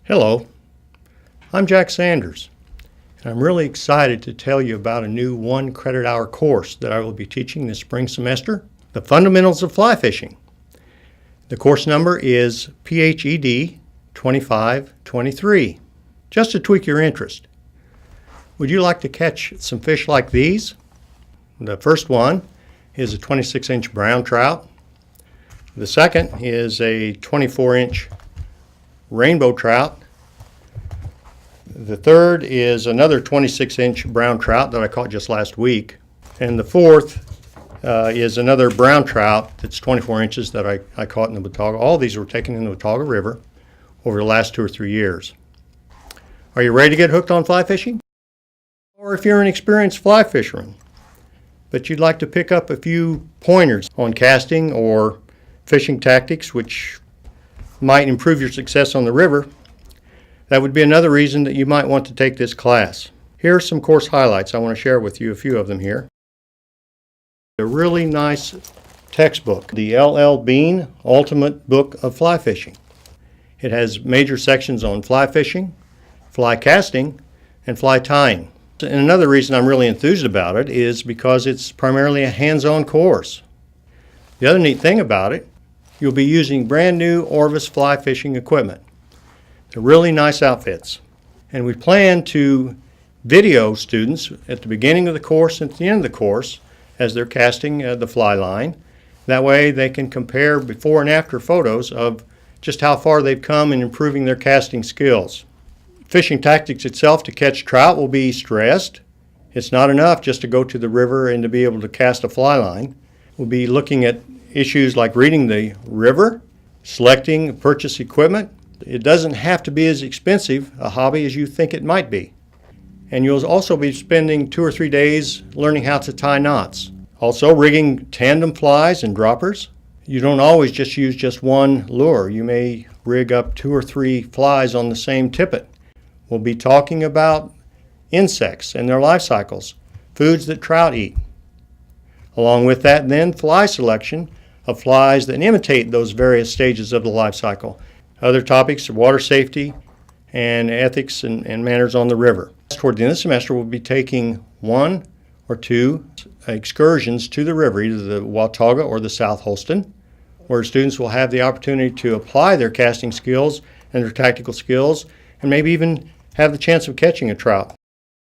Hello, I'm Jack Sanders, and I'm really excited to tell you about a new 1 credit hour course that I will be teaching this spring semester, The Fundamentals of Fly Fishing. The course number is PHED 2523. Just to tweak your interest, would you like to catch some fish like these? The first one is a 26-inch brown trout. The second is a 24-inch rainbow trout. The third is another 26-inch brown trout that I caught just last week. And the fourth is another brown trout that's 24 inches that I caught in the Watauga. All these were taken in the Watauga River over the last 2 or 3 years. Are you ready to get hooked on fly fishing? Or if you're an experienced fly fisherman, but you'd like to pick up a few pointers on casting or fishing tactics which might improve your success on the river, that would be another reason that you might want to take this class. Here are some course highlights. I want to share with you a few of them here. A really nice textbook, the L.L. Bean Ultimate Book of Fly Fishing. It has major sections on fly fishing, fly casting, and fly tying. And another reason I'm really enthused about it is because it's primarily a hands-on course. The other neat thing about it, you'll be using brand new Orvis fly fishing equipment. They're really nice outfits. And we plan to video students at the beginning of the course and at the end of the course as they're casting the fly line. That way they can compare before and after photos of just how far they've come in improving their casting skills. Fishing tactics itself to catch trout will be stressed. It's not enough just to go to the river and to be able to cast a fly line. We'll be looking at issues like reading the river, selecting purchase equipment. It doesn't have to be as expensive a hobby as you think it might be. And you'll also be spending 2 or 3 days learning how to tie knots. Also rigging tandem flies and droppers. You don't always just use just one lure. You may rig up 2 or 3 flies on the same tippet. We'll be talking about insects and their life cycles, foods that trout eat. Along with that, then, fly selection of flies that imitate those various stages of the life cycle. Other topics are water safety and ethics and manners on the river. Toward the end of the semester, we'll be taking 1 or 2 excursions to the river, either the Watauga or the South Holston, where students will have the opportunity to apply their casting skills and their tactical skills, and maybe even have the chance of catching a trout.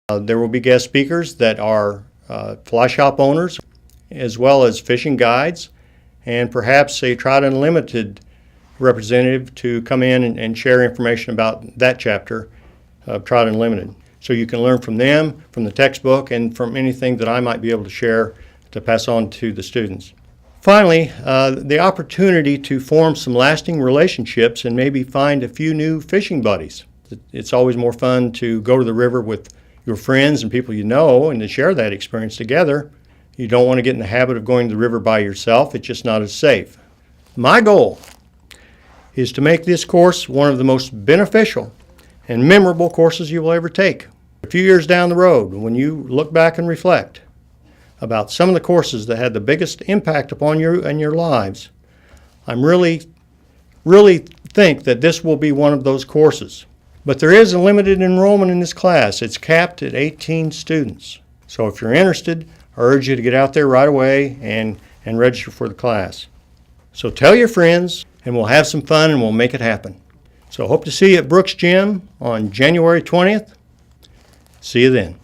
There will be guest speakers that are fly shop owners, as well as fishing guides, and perhaps a Trout Unlimited representative to come in and share information about that chapter of Trout Unlimited. So you can learn from them, from the textbook, and from anything that I might be able to share to pass on to the students. Finally, the opportunity to form some lasting relationships and maybe find a few new fishing buddies. It's always more fun to go to the river with your friends and people you know and to share that experience together. You don't want to get in the habit of going to the river by yourself. It's just not as safe. My goal is to make this course one of the most beneficial and memorable courses you will ever take. A few years down the road, when you look back and reflect about some of the courses that had the biggest impact upon you and your lives, I'm really think that this will be one of those courses. But there is a limited enrollment in this class. It's capped at 18 students. So if you're interested, I urge you to get out there right away and register for the class. So tell your friends, and we'll have some fun and we'll make it happen. So hope to see you at Brooks Gym on January 20th. See you then.